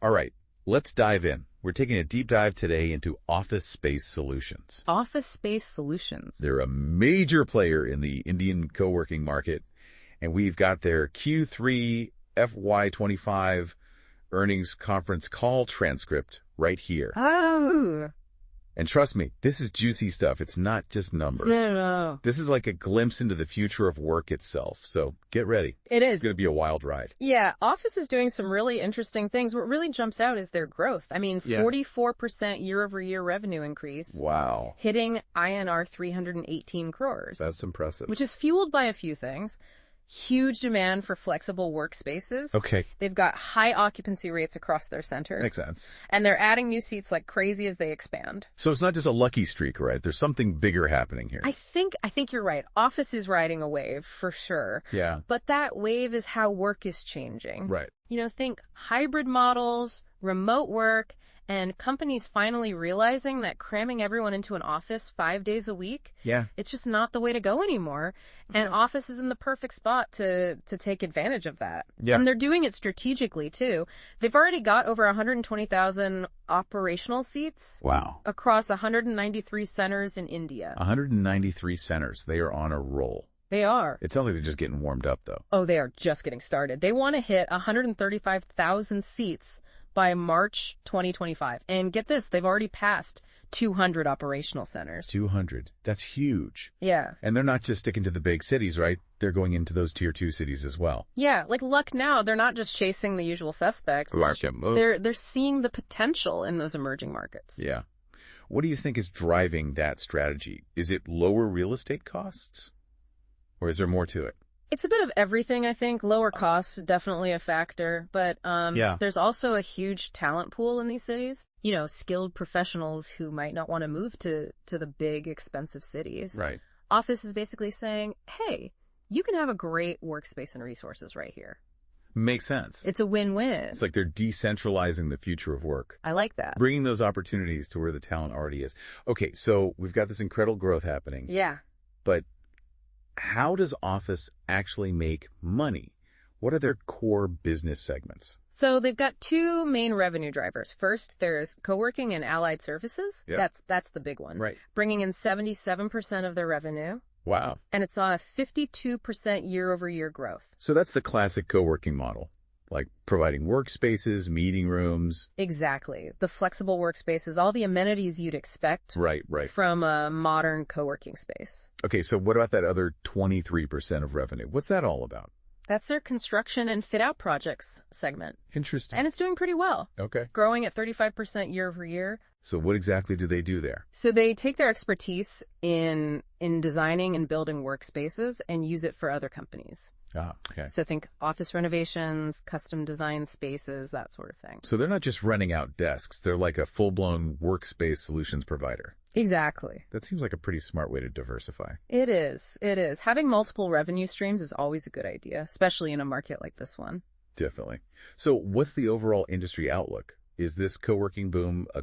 All right, let's dive in. We're taking a deep dive today into Awfis Space Solutions. Awfis Space Solutions. They're a major player in the Indian co-working market, and we've got their Q3FY25 earnings conference call transcript right here. Oh. And trust me, this is juicy stuff. It's not just numbers. No. This is like a glimpse into the future of work itself. So get ready. It is. It's going to be a wild ride. Yeah, Awfis is doing some really interesting things. What really jumps out is their growth. I mean, 44% year-over-year revenue increase. Wow. Hitting INR 318 crores. That's impressive. Which is fueled by a few things. Huge demand for flexible workspaces. Okay. They've got high occupancy rates across their centers. Makes sense. And they're adding new seats like crazy as they expand. So it's not just a lucky streak, right? There's something bigger happening here. I think you're right. Office is riding a wave for sure. Yeah. But that wave is how work is changing. Right. Think hybrid models, remote work, and companies finally realizing that cramming everyone into an office 5 days a week, it's just not the way to go anymore. And Office is in the perfect spot to take advantage of that. Yeah. And they're doing it strategically, too. They've already got over 120,000 operational seats. Wow. Across 193 centers in India. 193 centers. They are on a roll. They are. It sounds like they're just getting warmed up, though. Oh, they are just getting started. They want to hit 135,000 seats by March 2025. And get this, they've already passed 200 operational centers. 200. That's huge. Yeah. And they're not just sticking to the big cities, right? They're going into those tier 2 cities as well. Yeah, like Lucknow, they're not just chasing the usual suspects. They're seeing the potential in those emerging markets. Yeah. What do you think is driving that strategy? Is it lower real estate costs? Or is there more to it? It's a bit of everything, I think. Lower costs, definitely a factor. But there's also a huge talent pool in these cities. Skilled professionals who might not want to move to the big, expensive cities. Right. Office is basically saying, hey, you can have a great workspace and resources right here. Makes sense. It's a win-win. It's like they're decentralizing the future of work. I like that. Bringing those opportunities to where the talent already is. Okay, so we've got this incredible growth happening. Yeah. But how does Office actually make money? What are their core business segments? So they've got two main revenue drivers. First, there's co-working and allied services. Yep. That's the big one. Right. Bringing in 77% of their revenue. Wow. And it's on a 52% year-over-year growth. So that's the classic co-working model, like providing workspaces, meeting rooms. Exactly. The flexible workspaces, all the amenities you'd expect right. from a modern co-working space. Okay, so what about that other 23% of revenue? What's that all about? That's their construction and fit-out projects segment. Interesting. And it's doing pretty well. Okay. Growing at 35% year-over-year. So what exactly do they do there? So they take their expertise in designing and building workspaces and use it for other companies. Ah, okay. So think office renovations, custom design spaces, that sort of thing. So they're not just renting out desks. They're like a full-blown workspace solutions provider. Exactly. That seems like a pretty smart way to diversify. It is. It is. Having multiple revenue streams is always a good idea, especially in a market like this one. Definitely. So what's the overall industry outlook? Is this co-working boom a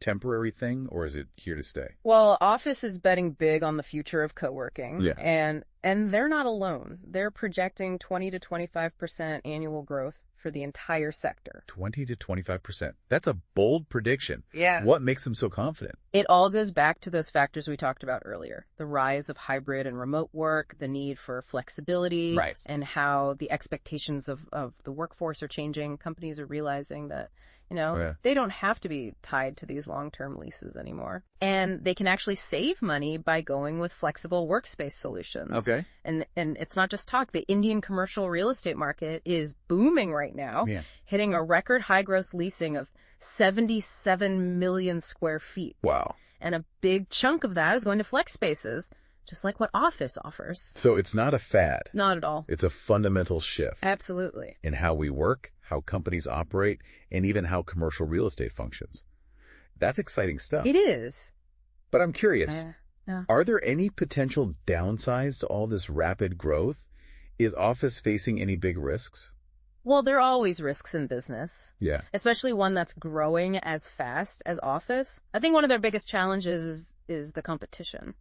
temporary thing, or is it here to stay? Well, Office is betting big on the future of co-working. Yeah. And they're not alone. They're projecting 20 to 25% annual growth for the entire sector. 20 to 25%. That's a bold prediction. Yeah. What makes them so confident? It all goes back to those factors we talked about earlier. The rise of hybrid and remote work, the need for flexibility, right, and how the expectations of the workforce are changing. Companies are realizing that, they don't have to be tied to these long-term leases anymore. And they can actually save money by going with flexible workspace solutions. Okay. And it's not just talk. The Indian commercial real estate market is booming right now, hitting a record high gross leasing of 77 million square feet. Wow. And a big chunk of that is going to flex spaces, just like what Office offers. So it's not a fad. Not at all. It's a fundamental shift. Absolutely. In how we work, how companies operate, and even how commercial real estate functions. That's exciting stuff. It is. But I'm curious, are there any potential downsides to all this rapid growth? Is Office facing any big risks? Well, there are always risks in business. Yeah. Especially one that's growing as fast as Office. I think one of their biggest challenges is the competition.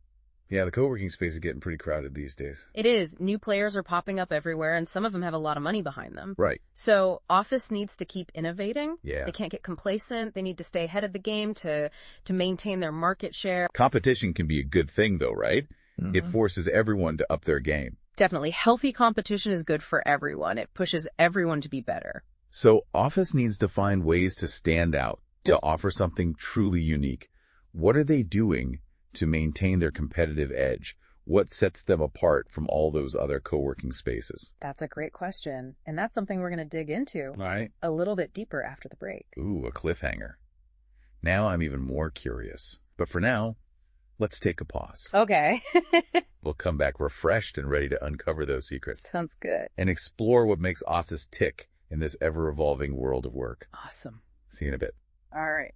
Yeah, the co-working space is getting pretty crowded these days. It is. New players are popping up everywhere, and some of them have a lot of money behind them. Right. So Office needs to keep innovating. Yeah. They can't get complacent. They need to stay ahead of the game to maintain their market share. Competition can be a good thing, though, right? Mm-hmm. It forces everyone to up their game. Definitely. Healthy competition is good for everyone. It pushes everyone to be better. So Office needs to find ways to stand out, to offer something truly unique. What are they doing to maintain their competitive edge? What sets them apart from all those other co-working spaces? That's a great question. And that's something we're going to dig into a little bit deeper after the break. Ooh, a cliffhanger. Now I'm even more curious. But for now, let's take a pause. Okay. We'll come back refreshed and ready to uncover those secrets. Sounds good. And explore what makes Office tick in this ever-evolving world of work. Awesome. See you in a bit. All right.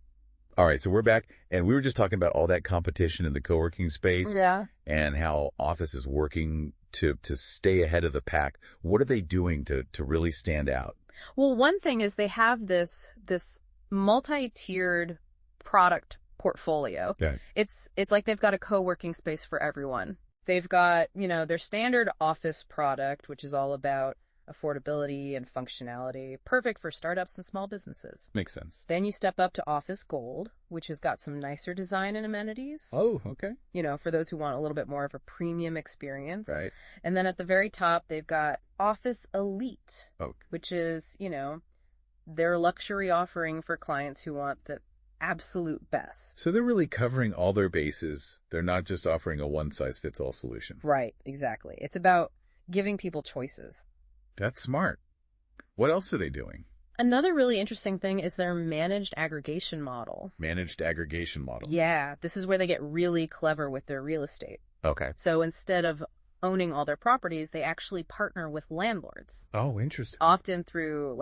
All right, so we're back, and we were just talking about all that competition in the co-working space. Yeah. And how Office is working to stay ahead of the pack. What are they doing to really stand out? Well, one thing is they have this multi-tiered product portfolio. Yeah. It's like they've got a co-working space for everyone. They've got, their standard Office product, which is all about affordability and functionality, perfect for startups and small businesses. Makes sense. Then you step up to Office Gold, which has got some nicer design and amenities. Oh, okay. For those who want a little bit more of a premium experience. Right. And then at the very top, they've got Office Elite, Okay. which is, their luxury offering for clients who want the absolute best. So they're really covering all their bases. They're not just offering a one-size-fits-all solution. Right, exactly. It's about giving people choices. That's smart. What else are they doing? Another really interesting thing is their managed aggregation model. Managed aggregation model. Yeah, this is where they get really clever with their real estate. Okay. So instead of owning all their properties, they actually partner with landlords. Oh, interesting. Often through,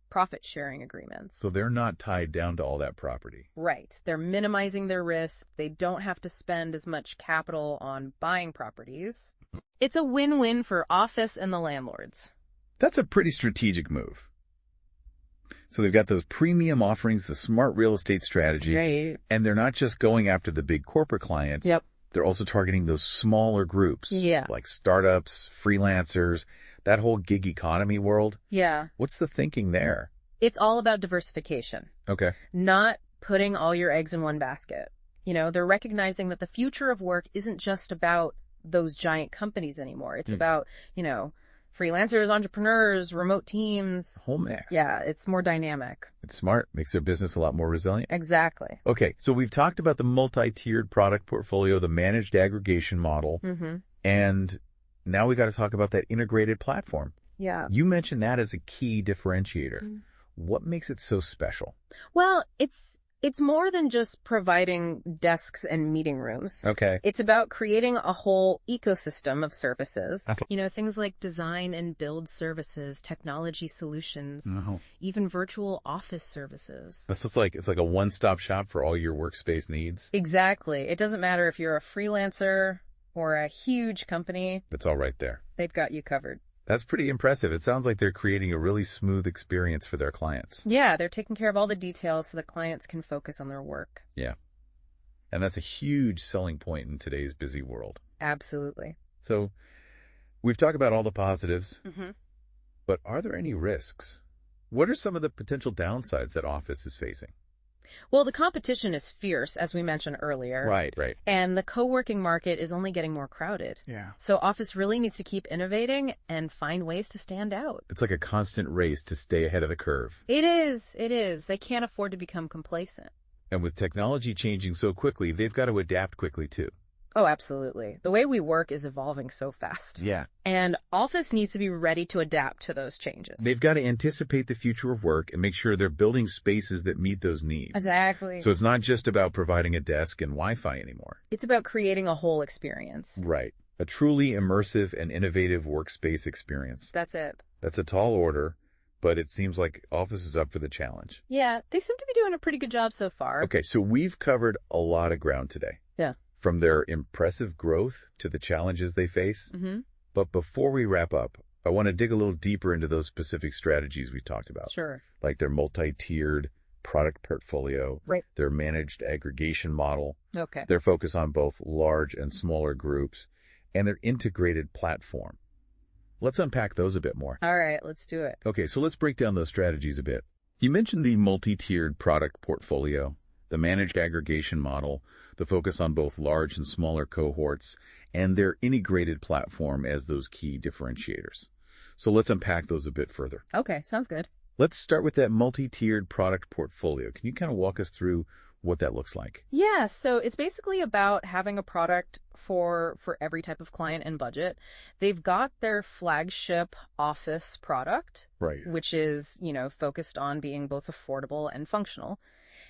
profit sharing agreements. So they're not tied down to all that property. Right. They're minimizing their risk. They don't have to spend as much capital on buying properties. It's a win-win for Office and the landlords. That's a pretty strategic move. So they've got those premium offerings, the smart real estate strategy. Right. And they're not just going after the big corporate clients. Yep. They're also targeting those smaller groups. Yeah. Like startups, freelancers, that whole gig economy world. Yeah. What's the thinking there? It's all about diversification. Okay. Not putting all your eggs in one basket. They're recognizing that the future of work isn't just about those giant companies anymore. It's about, freelancers, entrepreneurs, remote teams. Whole mix. Yeah, it's more dynamic. It's smart. Makes their business a lot more resilient. Exactly. Okay, so we've talked about the multi-tiered product portfolio, the managed aggregation model, and now we got to talk about that integrated platform. Yeah. You mentioned that as a key differentiator. What makes it so special? Well, it's more than just providing desks and meeting rooms. Okay. It's about creating a whole ecosystem of services. Things like design and build services, technology solutions, even virtual office services. This is it's like a one-stop shop for all your workspace needs. Exactly. It doesn't matter if you're a freelancer or a huge company. It's all right there. They've got you covered. That's pretty impressive. It sounds like they're creating a really smooth experience for their clients. Yeah, they're taking care of all the details so the clients can focus on their work. Yeah. And that's a huge selling point in today's busy world. Absolutely. So we've talked about all the positives, but are there any risks? What are some of the potential downsides that Office is facing? Well, the competition is fierce, as we mentioned earlier. Right. And the co-working market is only getting more crowded. Yeah. So Office really needs to keep innovating and find ways to stand out. It's like a constant race to stay ahead of the curve. It is. They can't afford to become complacent. And with technology changing so quickly, they've got to adapt quickly too. Oh, absolutely. The way we work is evolving so fast. Yeah. And Office needs to be ready to adapt to those changes. They've got to anticipate the future of work and make sure they're building spaces that meet those needs. Exactly. So it's not just about providing a desk and Wi-Fi anymore. It's about creating a whole experience. Right. A truly immersive and innovative workspace experience. That's it. That's a tall order, but it seems like Office is up for the challenge. Yeah, they seem to be doing a pretty good job so far. Okay, so we've covered a lot of ground today. Yeah. From their impressive growth to the challenges they face. But before we wrap up, I want to dig a little deeper into those specific strategies we talked about. Sure. Like their multi-tiered product portfolio, Right. their managed aggregation model, Okay. their focus on both large and smaller groups, and their integrated platform. Let's unpack those a bit more. All right, let's do it. Okay, so let's break down those strategies a bit. You mentioned the multi-tiered product portfolio, the managed aggregation model, the focus on both large and smaller cohorts, and their integrated platform as those key differentiators. So let's unpack those a bit further. Okay, sounds good. Let's start with that multi-tiered product portfolio. Can you kind of walk us through what that looks like? Yeah, so it's basically about having a product for every type of client and budget. They've got their flagship Office product, Right. which is, focused on being both affordable and functional.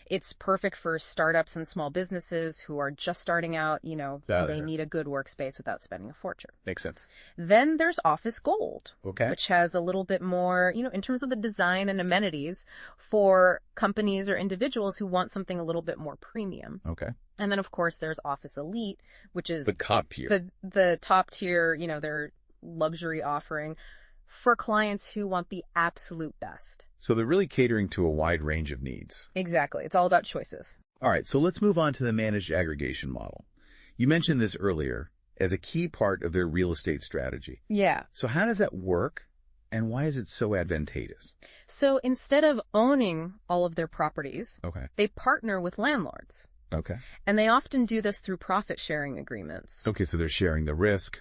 It's perfect for startups and small businesses who are just starting out, they need a good workspace without spending a fortune. Makes sense. Then there's Office Gold, Okay. which has a little bit more, in terms of the design and amenities for companies or individuals who want something a little bit more premium. Okay. And then, of course, there's Office Elite, which is The top tier. the top tier, their luxury offering for clients who want the absolute best. So they're really catering to a wide range of needs. Exactly. It's all about choices. All right, so let's move on to the managed aggregation model. You mentioned this earlier as a key part of their real estate strategy. Yeah. So how does that work, and why is it so advantageous? So instead of owning all of their properties, Okay. they partner with landlords. Okay. And they often do this through profit-sharing agreements. Okay, so they're sharing the risk.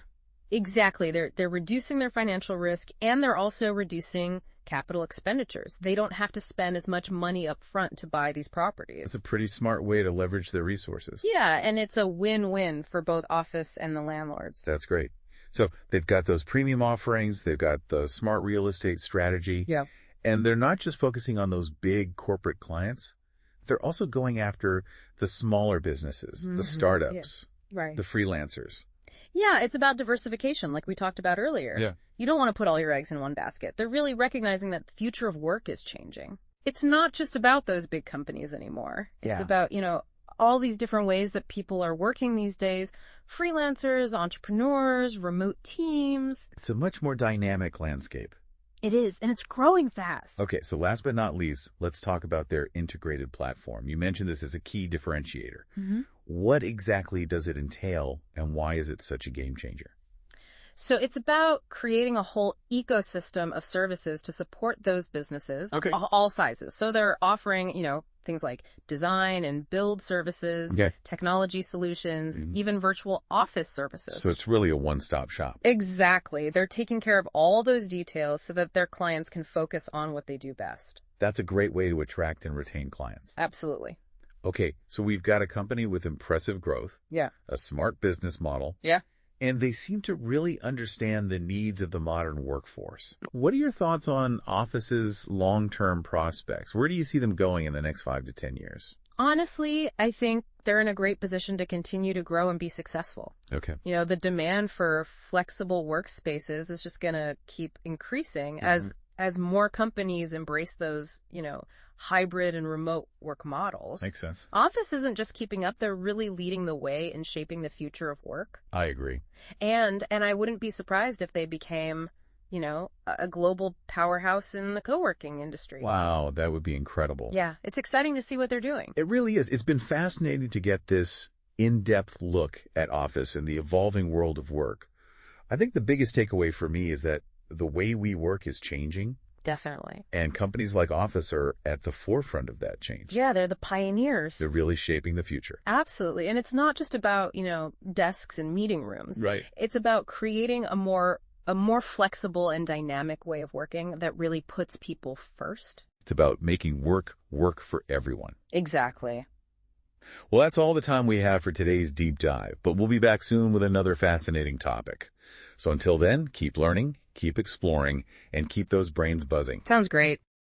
Exactly. They're reducing their financial risk, and they're also reducing capital expenditures. They don't have to spend as much money up front to buy these properties. It's a pretty smart way to leverage their resources. Yeah, and it's a win-win for both Office and the landlords. That's great. So they've got those premium offerings, they've got the smart real estate strategy, Yeah. and they're not just focusing on those big corporate clients. They're also going after the smaller businesses, the startups, Right. the freelancers. Yeah, it's about diversification, like we talked about earlier. Yeah. You don't want to put all your eggs in one basket. They're really recognizing that the future of work is changing. It's not just about those big companies anymore. It's about, all these different ways that people are working these days. Freelancers, entrepreneurs, remote teams. It's a much more dynamic landscape. It is, and it's growing fast. Okay, so last but not least, let's talk about their integrated platform. You mentioned this as a key differentiator. Mm-hmm. What exactly does it entail, and why is it such a game changer? So it's about creating a whole ecosystem of services to support those businesses, Okay. all sizes. So they're offering, things like design and build services, Okay. technology solutions, even virtual office services. So it's really a one-stop shop. Exactly. They're taking care of all those details so that their clients can focus on what they do best. That's a great way to attract and retain clients. Absolutely. Okay, so we've got a company with impressive growth, Yeah. a smart business model, Yeah. and they seem to really understand the needs of the modern workforce. What are your thoughts on Office's long-term prospects? Where do you see them going in the next 5 to 10 years? Honestly, I think they're in a great position to continue to grow and be successful. Okay. The demand for flexible workspaces is just going to keep increasing as more companies embrace those, hybrid and remote work models. Makes sense. Office isn't just keeping up, they're really leading the way in shaping the future of work. I agree. And I wouldn't be surprised if they became, a global powerhouse in the co-working industry. Wow, that would be incredible. Yeah, it's exciting to see what they're doing. It really is. It's been fascinating to get this in-depth look at Office and the evolving world of work. I think the biggest takeaway for me is that the way we work is changing. Definitely. And companies like Office are at the forefront of that change. Yeah, they're the pioneers. They're really shaping the future. Absolutely. And it's not just about, desks and meeting rooms. Right. It's about creating a more flexible and dynamic way of working that really puts people first. It's about making work work for everyone. Exactly. Well, that's all the time we have for today's deep dive, but we'll be back soon with another fascinating topic. So until then, keep learning, keep exploring, and keep those brains buzzing. Sounds great.